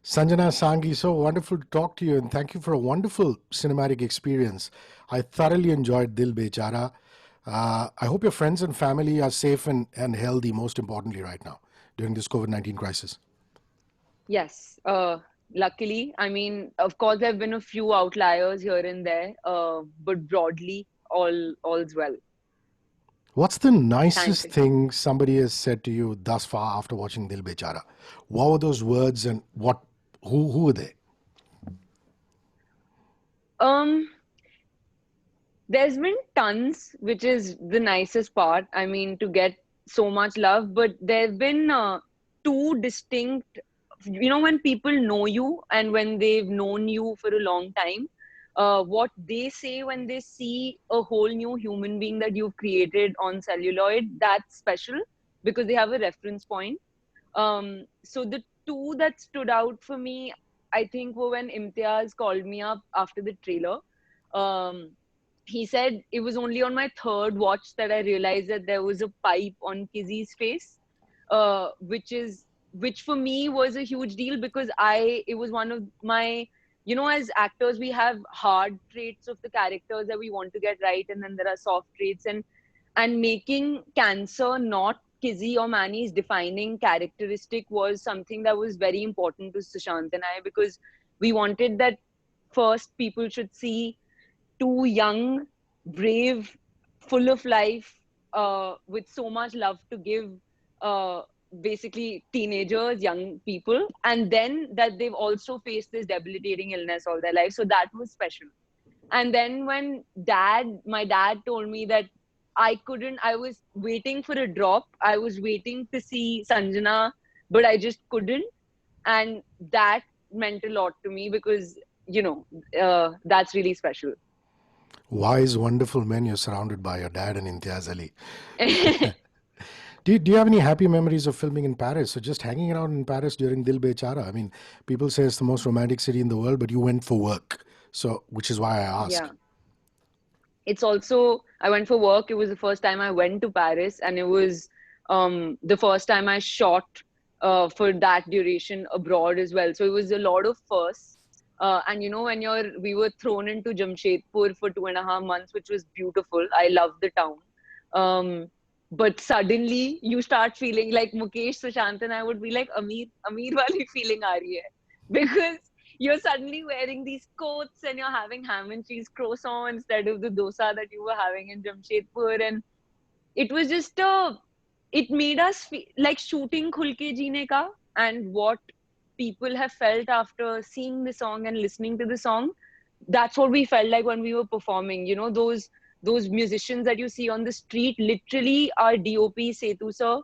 Sanjana, Sanghi, so wonderful to talk to you and thank you for a wonderful cinematic experience. I thoroughly enjoyed Dil Bechara. I hope your friends and family are safe and healthy, most importantly, right now during this COVID 19 crisis. Yes, luckily, I mean, of course, there have been a few outliers here and there, but broadly, all's well. What's the Thank nicest you. thing somebody has said to you thus far after watching Dil Bechara? What were those words and who were they? Um, there's been tons, which is the nicest part. I mean, to get so much love, but there have been two distinct, when people know you and when they've known you for a long time, what they say when they see a whole new human being that you've created on celluloid, that's special because they have a reference point. So the two that stood out for me, I think, were when Imtiaz called me up after the trailer. Um, he said it was only on my third watch that I realized that there was a pipe on Kizzy's face, which for me was a huge deal because it was one of my, as actors we have hard traits of the characters that we want to get right, and then there are soft traits, and making cancer not Kizzy or Manny's defining characteristic was something that was very important to Sushant and I, because we wanted that first people should see two young, brave, full of life, with so much love to give, uh, basically teenagers, young people, and then that they've also faced this debilitating illness all their life. So that was special. And then when my dad told me that I was waiting for a drop, I was waiting to see Sanjana, but I just couldn't. And that meant a lot to me because, that's really special. Wise, wonderful men you're surrounded by, your dad and Imtiaz Ali. Do you have any happy memories of filming in Paris or just hanging around in Paris during Dil Bechara? I mean, people say it's the most romantic city in the world, but you went for work. So, which is why I Yeah. asked. It's also, I went for work. It was the first time I went to Paris, and it was the first time I shot for that duration abroad as well. So it was a lot of firsts. And when we were thrown into Jamshedpur for 2.5 months, which was beautiful. I love the town. But suddenly you start feeling like Mukesh, Sushant, and I would be like, Amir wali feeling aa rahi hai. Because you're suddenly wearing these coats and you're having ham and cheese croissant instead of the dosa that you were having in Jamshedpur. And it was just it made us like shooting Khulke Jeene Ka, and what people have felt after seeing the song and listening to the song. That's what we felt like when we were performing. Those musicians that you see on the street, literally our DOP Setu sir,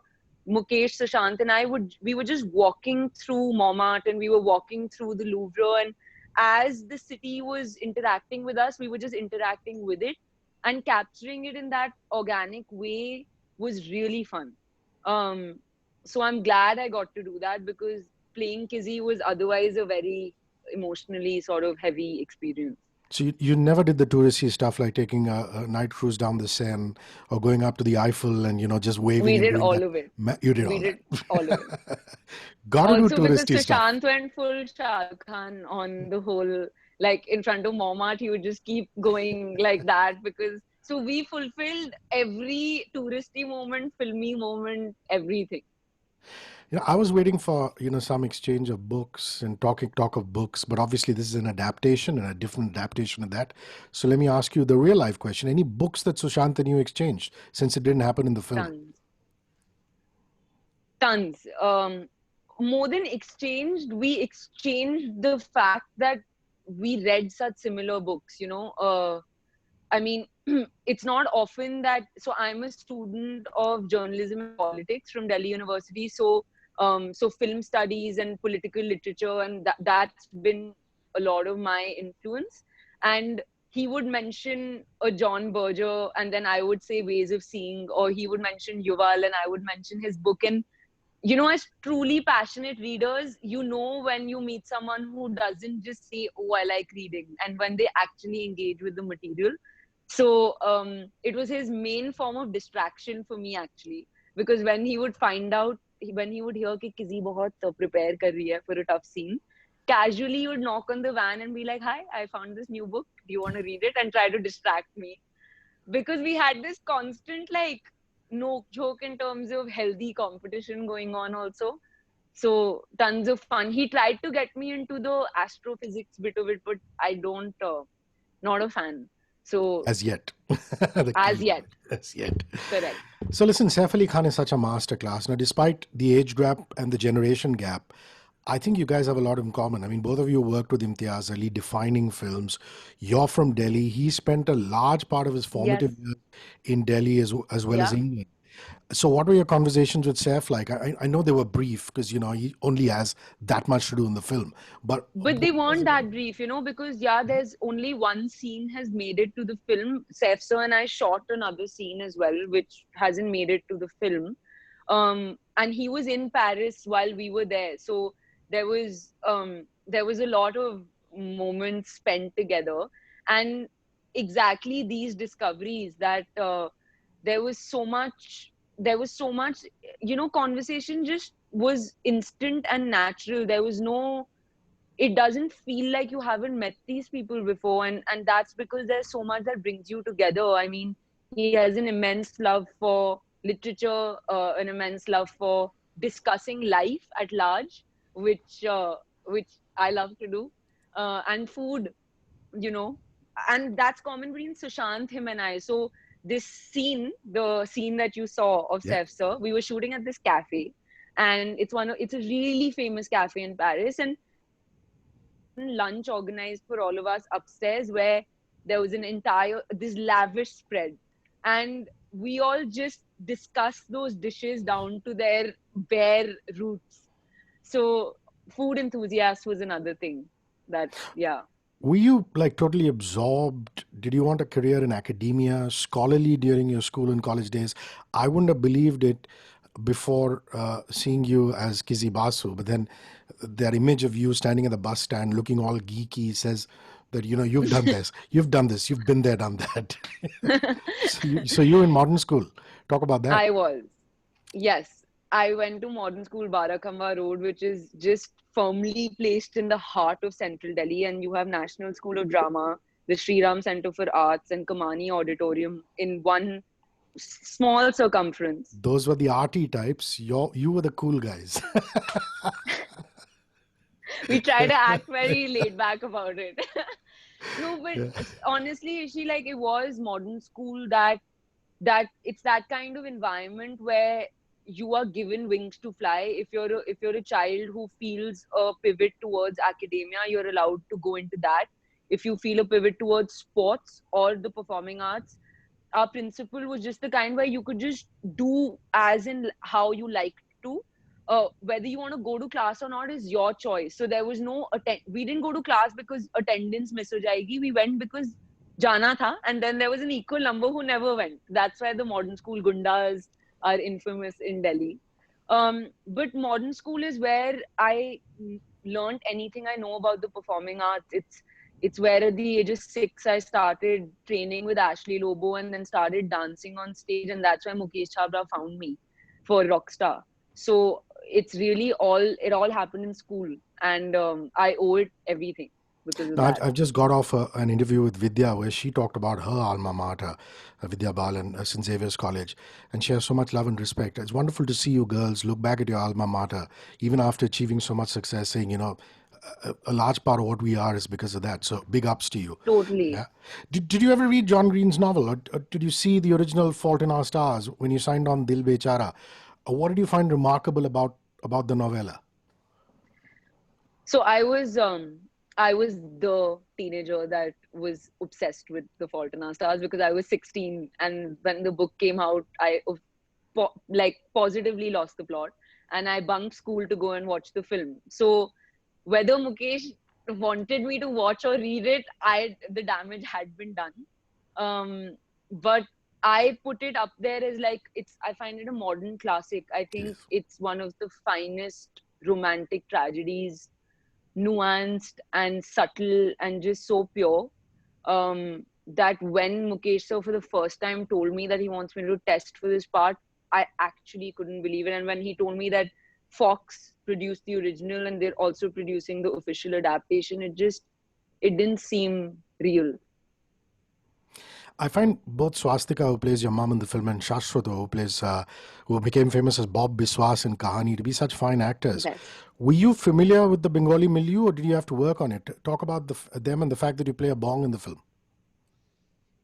Mukesh, Sushant, and we were just walking through Montmartre and we were walking through the Louvre, and as the city was interacting with us, we were just interacting with it, and capturing it in that organic way was really fun. Um, so I'm glad I got to do that because playing Kizzy was otherwise a very emotionally sort of heavy experience. So you never did the touristy stuff like taking a night cruise down the Seine or going up to the Eiffel and just waving We and did doing all that. of it. You did We all did all of it. that. Got to do Also because touristy stuff. Sushant went full Shah Rukh Khan on the whole, like in front of Montmartre, he would just keep going like that because so we fulfilled every touristy moment, filmy moment, everything. I was waiting for some exchange of books and talk of books, but obviously this is an adaptation and a different adaptation of that. So let me ask you the real life question: any books that Sushant and you exchanged since it didn't happen in the film? Tons, tons. More than exchanged, we exchanged the fact that we read such similar books. I mean, it's not often that. So I'm a student of journalism and politics from Delhi University. So film studies and political literature, and that's been a lot of my influence. And he would mention a John Berger, and then I would say Ways of Seeing, or he would mention Yuval, and I would mention his book. And as truly passionate readers, when you meet someone who doesn't just say, "Oh, I like reading," and when they actually engage with the material. So it was his main form of distraction for me actually, because when he would hear कि किसी बहुत prepare कर रही है for a tough scene, casually you would knock on the van and be like, "Hi, I found this new book. Do you want to read it?" and try to distract me. Because we had this constant like no joke in terms of healthy competition going on also. So tons of fun. He tried to get me into the astrophysics bit of it, but I don't, not a fan. So As yet. The as key yet, word, as yet. correct. So listen, Saif Ali Khan is such a masterclass. Now, despite the age gap and the generation gap, I think you guys have a lot in common. I mean, both of you worked with Imtiaz Ali, defining films. You're from Delhi. He spent a large part of his Yes. formative years in Delhi as well as Yeah. England. So, what were your conversations with Saif like? I know they were brief because he only has that much to do in the film. But But they what was weren't it like? that brief, because yeah, there's only one scene has made it to the film. Saif sir and I shot another scene as well, which hasn't made it to the film. And he was in Paris while we were there, so there was a lot of moments spent together, and exactly these discoveries that there was so much, conversation just was instant and natural. There was no, it doesn't feel like you haven't met these people before, and that's because there's so much that brings you together. I mean, he has an immense love for literature, an immense love for discussing life at large, which I love to do, and food, you know and that's common between Sushant, him and I. So this scene, the scene that you saw of Yeah. Seth sir, we were shooting at this cafe, and it's a really famous cafe in Paris, and there was this one lunch organized for all of us upstairs where there was an entire this lavish spread, and we all just discussed those dishes down to their bare roots. So food enthusiast was another thing that, yeah. Were you like totally absorbed? Did you want a career in academia, scholarly during your school and college days? I wouldn't have believed it before seeing you as Kizzy Basu, but then that image of you standing at the bus stand looking all geeky says that you've done this, you've done this, you've been there, done that. So you in modern school. Talk about that. I was. Yes, I went to modern school Barakhamba Road, which is just firmly placed in the heart of central Delhi. And you have National School of Drama, the Sri Ram Center for Arts, and Kamani Auditorium in one small circumference. Those were the arty types. You were the cool guys. We try to act very laid back about it. No, but Yeah. honestly, she like it was modern school that it's that kind of environment where you are given wings to fly. If you're a child who feels a pivot towards academia, you're allowed to go into that. If you feel a pivot towards sports or the performing arts, our principal was just the kind where you could just do as in how you like to. Whether you want to go to class or not is your choice. So there was no we didn't go to class because attendance miss ho jayegi. We went because jana tha, and then there was an equal number who never went. That's why the modern school gundas are infamous in Delhi. But modern school is where I learned anything I know about the performing arts. It's where at the age of 6 I started training with Ashley Lobo and then started dancing on stage, and that's why Mukesh Chabra found me for Rockstar. So it all happened in school, and I owe it everything because of Now, I've, that. I've just got off an interview with Vidya where she talked about her alma mater, Vidya Balan, St. Xavier's College, and she has so much love and respect. It's wonderful to see you girls look back at your alma mater, even after achieving so much success, saying, a large part of what we are is because of that. So big ups to you. Totally. Yeah. Did you ever read John Green's novel, or did you see the original Fault in Our Stars when you signed on Dil Bechara? What did you find remarkable about the novella? So I was the teenager that was obsessed with The Fault in Our Stars because I was 16, and when the book came out, like positively lost the plot, and I bunked school to go and watch the film. So whether Mukesh wanted me to watch or read it, the damage had been done. But I put it up there as like I find it a modern classic. I think Yes. it's one of the finest romantic tragedies, nuanced and subtle and just so pure, that when Mukesh sir for the first time told me that he wants me to test for this part, I actually couldn't believe it. And when he told me that Fox produced the original and they're also producing the official adaptation. It didn't seem real. I find both Swastika, who plays your mom in the film, and Shashwata, who became famous as Bob Biswas in Kahani, to be such fine actors. Yes. Were you familiar with the Bengali milieu, or did you have to work on it? Talk about them and the fact that you play a bong in the film.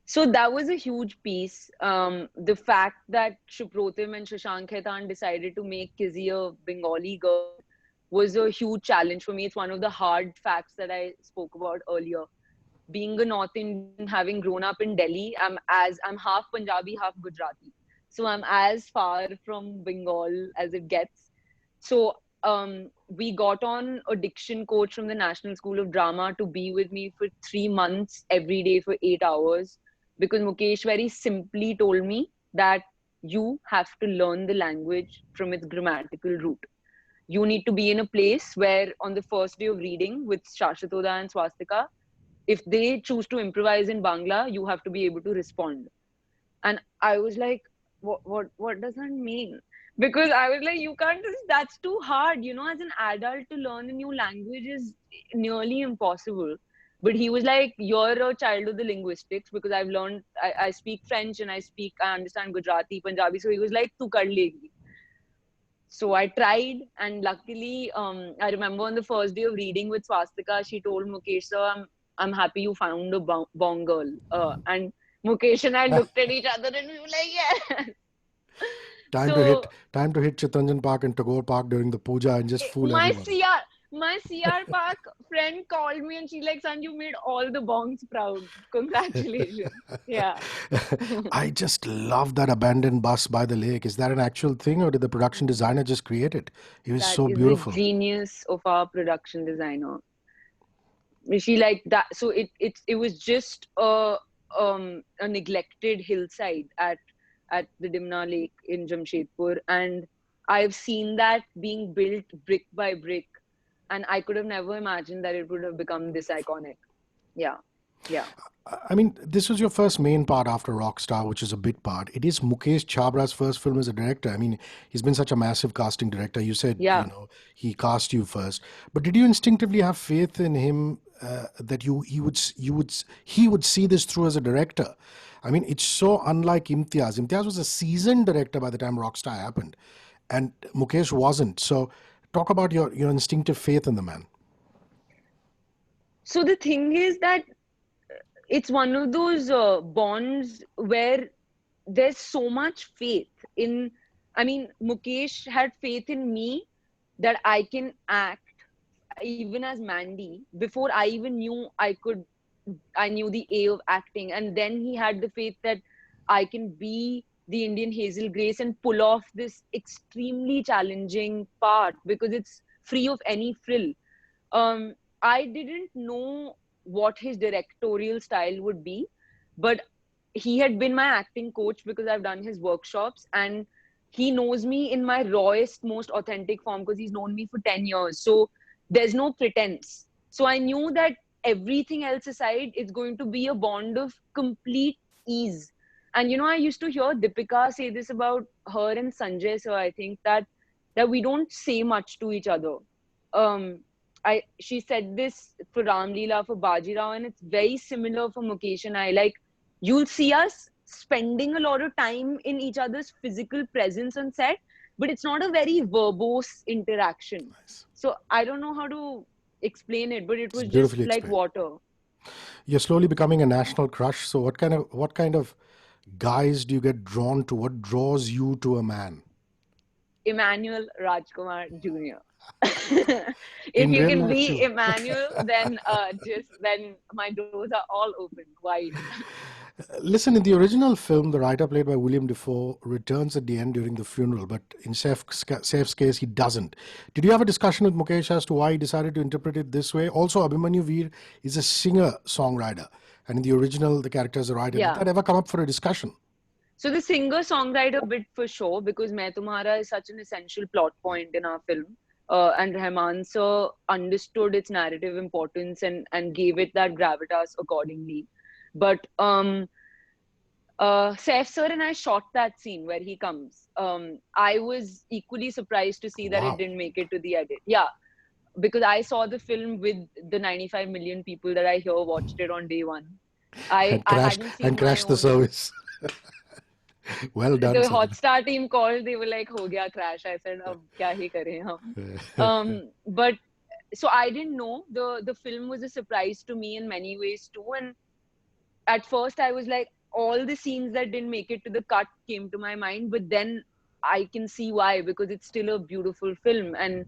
So that was a huge piece. The fact that Shuprotim and Shashank Khaitan decided to make Kizzy a Bengali girl was a huge challenge for me. It's one of the hard facts that I spoke about earlier. Being a North Indian, having grown up in Delhi, I'm half Punjabi, half Gujarati. So I'm as far from Bengal as it gets. So we got on a diction coach from the National School of Drama to be with me for 3 months every day for 8 hours, because Mukesh very simply told me that you have to learn the language from its grammatical root. You need to be in a place where on the first day of reading with Shashatoda and Swastika, if they choose to improvise in Bangla, you have to be able to respond. And I was like, what does that mean? Because I was like, you can't just, that's too hard, as an adult to learn a new language is nearly impossible. But he was like, you're a child of the linguistics, because I speak French and I understand Gujarati, Punjabi. So he was like, tu kar legi. So I tried, and luckily, I remember on the first day of reading with Swastika, she told Mukesh, sir, I'm happy you found a bong girl. And Mukesh and I looked at each other and we were like, yeah. Time to hit So time to hit Chittaranjan Park and Tagore Park during the puja and just fool my everybody. CR, my CR Park friend called me and she's like, San, you made all the bongs proud. Congratulations. Yeah. I just love that abandoned bus by the lake. Is that an actual thing, or did the production designer just create it? It was That so is the beautiful. genius of our production designer. She like that. So it was just a neglected hillside at the Dimna Lake in Jamshedpur, and I've seen that being built brick by brick, and I could have never imagined that it would have become this iconic. Yeah, yeah, I mean, this was your first main part after Rockstar, which is a bit part. It is Mukesh Chabra's first film as a director. I mean, he's been such a massive casting director. You said, yeah. he cast you first, but did you instinctively have faith in him that he would see this through as a director? I mean, it's so unlike Imtiaz. Imtiaz was a seasoned director by the time Rockstar happened, and Mukesh wasn't. So, talk about your instinctive faith in the man. So the thing is that it's one of those bonds where there's so much faith in. I mean, Mukesh had faith in me that I can act even as Mandy before I even knew I knew the A of acting. And then he had the faith that I can be the Indian Hazel Grace and pull off this extremely challenging part because it's free of any frill. I didn't know what his directorial style would be, but he had been my acting coach because I've done his workshops, and he knows me in my rawest, most authentic form because he's known me for 10 years. So there's no pretense. So I knew that everything else aside, it's going to be a bond of complete ease. And I used to hear Deepika say this about her and Sanjay, so I think that we don't say much to each other. She said this for Ram Leela, for Bajirao, and it's very similar for Mukesh and I. Like, you'll see us spending a lot of time in each other's physical presence on set, but it's not a very verbose interaction. Nice. So I don't know how to explain it, but it It's was just beautifully like explained. water. You're slowly becoming a national crush. So what kind of guys do you get drawn to? What draws you to a man? Emmanuel Rajkumar Jr. If In you real can life be too. Emmanuel, then my doors are all open wide. Listen, in the original film, the writer played by William Defoe returns at the end during the funeral, but in Saif's case, he doesn't. Did you have a discussion with Mukesh as to why he decided to interpret it this way? Also, Abhimanyu Veer is a singer-songwriter, and in the original, the character is a writer. Did Yeah. that ever come up for a discussion? So the singer-songwriter bit for sure, because Main Tumhara is such an essential plot point in our film. And Rahman sir understood its narrative importance and gave it that gravitas accordingly. But Saif sir and I shot that scene where he comes. I was equally surprised to see that it Wow. didn't make it to the edit. Yeah, because I saw the film with the 95 million people that I hear watched it on day one. And I hadn't seen my crashed the own. service. Well done, The Sanjana. Hotstar team called. They were like, "हो गया crash." I said, "अब क्या ही करें हम?" But so I didn't know the film was a surprise to me in many ways too. And at first I was like, all the scenes that didn't make it to the cut came to my mind, but then I can see why, because it's still a beautiful film. And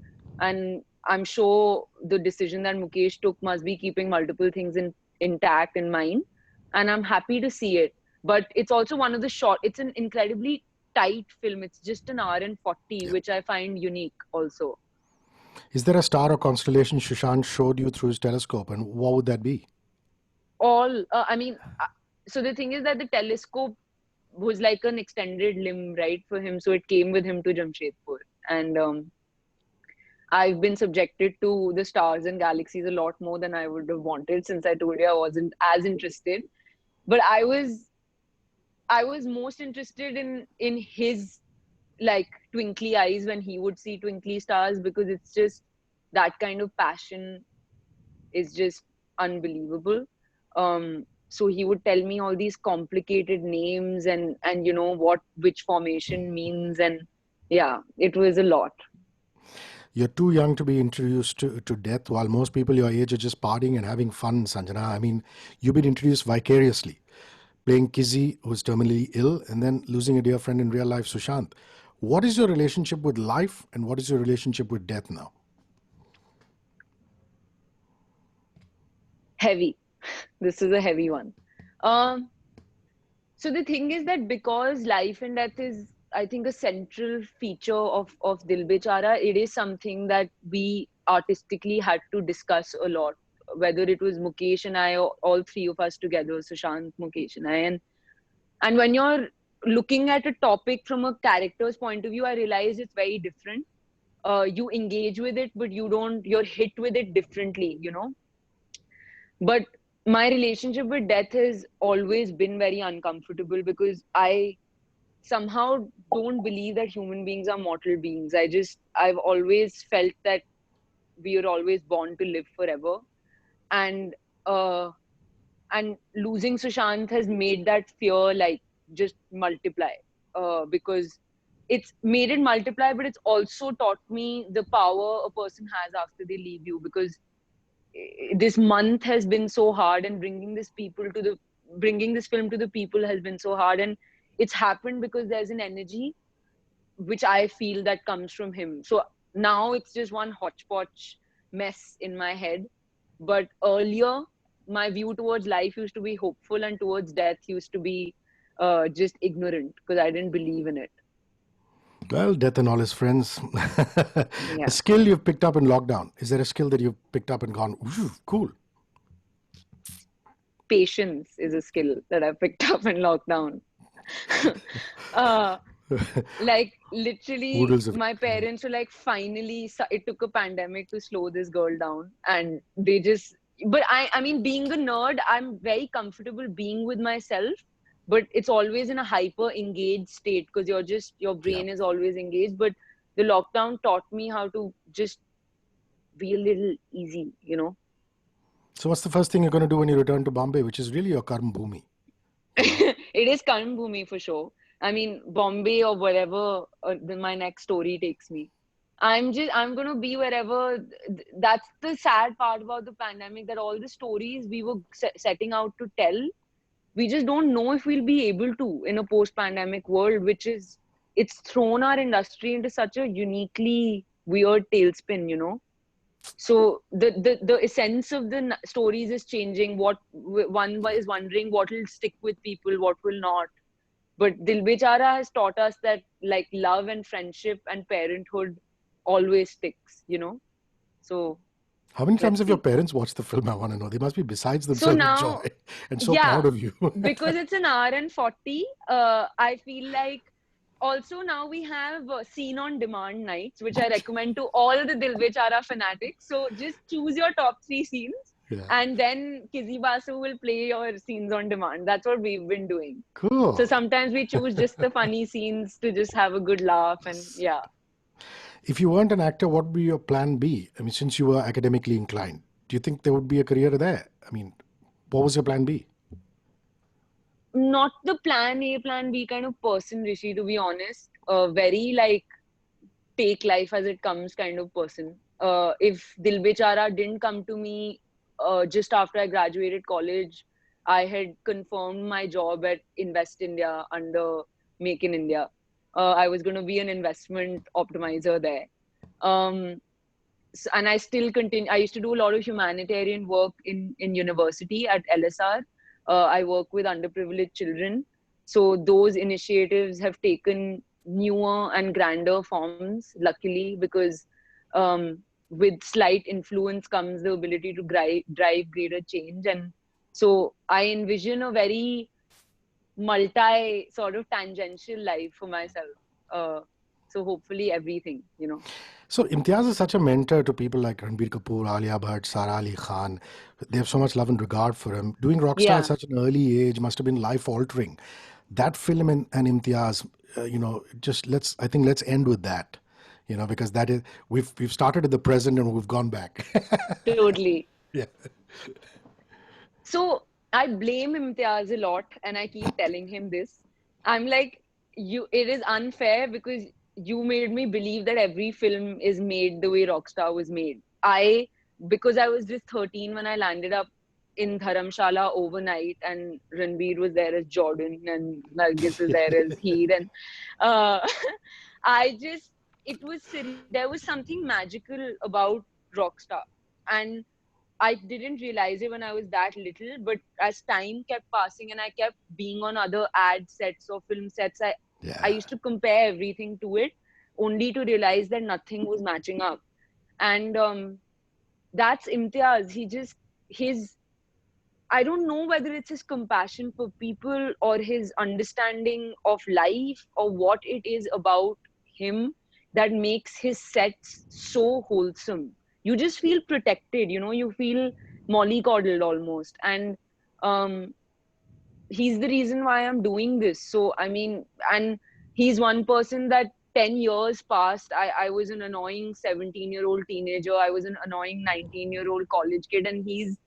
I'm sure the decision that Mukesh took must be keeping multiple things intact in mind, and I'm happy to see it. But it's also one of the short, it's an incredibly tight film. It's just an hour and 40, Yeah. which I find unique also. Is there a star or constellation Sushant showed you through his telescope, and what would that be? All I mean, so the thing is that the telescope was like an extended limb, right, for him. So it came with him to Jamshedpur. And I've been subjected to the stars and galaxies a lot more than I would have wanted, since I told you I wasn't as interested. But I was most interested in his like twinkly eyes when he would see twinkly stars, because it's just that kind of passion is just unbelievable. So he would tell me all these complicated names, and what which formation means. And yeah, it was a lot. You're too young to be introduced to death, while most people your age are just partying and having fun, Sanjana. I mean, you've been introduced vicariously, playing Kizzy, who's terminally ill, and then losing a dear friend in real life, Sushant. What is your relationship with life, and what is your relationship with death now? Heavy. This is a heavy one. um so the thing is that because life and death is, I think, a central feature of Dil Bechara, it is something that we artistically had to discuss a lot, whether it was Mukesh and I, or all three of us together, Sushant, Mukesh, and I. And when you're looking at a topic from a character's point of view, I realize it's very different. You engage with it, but you're hit with it differently. But my relationship with death has always been very uncomfortable, because I somehow don't believe that human beings are mortal beings. I've always felt that we are always born to live forever. And uh and losing Sushant has made that fear like just multiply, because it's made it multiply, but it's also taught me the power a person has after they leave you. Because this month has been so hard, and bringing this film to the people has been so hard. And it's happened because there's an energy which I feel that comes from him. So now it's just one hodgepodge mess in my head. But earlier, my view towards life used to be hopeful, and towards death used to be just ignorant, because I didn't believe in it. Well, death and all his friends. A Yeah. skill you've picked up in lockdown. Is there a skill that you've picked up and gone, "Ooh, cool"? Patience is a skill that I picked up in lockdown. uh, like literally Oodles of it. my parents were like, finally, it took a pandemic to slow this girl down. And they just, but I mean, being a nerd, I'm very comfortable being with myself, but it's always in a hyper engaged state, because your Yeah. brain is always engaged. But the lockdown taught me how to just be a little easy. So, what's the first thing you're going to do when you return to Bombay, which is really your karma bhumi? You know. It is Karan Bhumi for sure. I mean, Bombay or wherever my next story takes me. I'm gonna be wherever. That's the sad part about the pandemic, that all the stories we were setting out to tell, we just don't know if we'll be able to in a post-pandemic world, it's thrown our industry into such a uniquely weird tailspin. So the essence of the stories is changing. One is wondering what will stick with people, what will not. But Dil Bechara has taught us that like love and friendship and parenthood always sticks. So How many times let's have your see. parents watched the film? I want to know. They must be besides So themselves with now, joy and so yeah, proud of you. because it's an hour and 40, I feel like also now we have scene on demand nights, which I recommend to all the Dil Bechara fanatics. So just choose your top three scenes Yeah. And then Kizzy Basu will play your scenes on demand. That's what we've been doing. So Cool. sometimes we choose just the funny scenes to just have a good laugh, and yeah. If you weren't an actor, what would be your plan B? I mean, since you were academically inclined, do you think there would be a career there? I mean, what was your plan B? Not the plan A, plan B kind of person, Rishi, to be honest. Very like take life as it comes kind of person. If Dil Bechara didn't come to me just after I graduated college, I had confirmed my job at Invest India under Make in India. I was going to be an investment optimizer there. Um, and I still continue. I used to do a lot of humanitarian work in university at LSR. I work with underprivileged children. So those initiatives have taken newer and grander forms, luckily, because with slight influence comes the ability to drive greater change. And so I envision a very multi sort of tangential life for myself. So hopefully everything. So Imtiaz is such a mentor to people like Ranbir Kapoor, Alia Bhatt, Sara Ali Khan. They have so much love and regard for him. Doing Rockstar at Yeah, such an early age must have been life altering. That film and Imtiaz, just I think let's end with that. Because that is we've started at the present and we've gone back. totally. Yeah. So I blame Imtiaz a lot, and I keep telling him this. I'm like, it is unfair because you made me believe that every film is made the way Rockstar was made. Because I was just 13 when I landed up in Dharamshala overnight, and Ranbir was there as Jordan, and Nargis was there as Heer, and uh, I just, there was something magical about Rockstar. And I didn't realize it when I was that little, but as time kept passing and I kept being on other ad sets or film sets, I Yeah. used to compare everything to it, only to realize that nothing was matching up. And that's Imtiaz. His, I don't know whether it's his compassion for people or his understanding of life or what it is about him that makes his sets so wholesome. You just feel protected, you feel mollycoddled almost. And um, he's the reason why I'm doing this. So, I mean, and he's one person that 10 years passed. I was an annoying 17-year-old teenager. I was an annoying 19-year-old college kid, and he's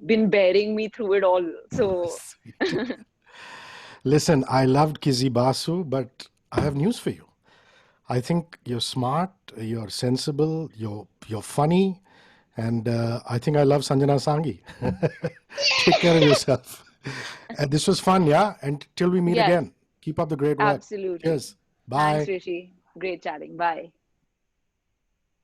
been bearing me through it all. So, Sweet. Listen, I loved Kizzy Basu, but I have news for you. I think you're smart, you're sensible, you're funny, and I think I love Sanjana Sanghi. Take care of yourself. And this was fun, yeah. And till we meet yes, again, keep up the great work. absolutely. Cheers. Thanks, Bye. Rishi. Great chatting. Bye.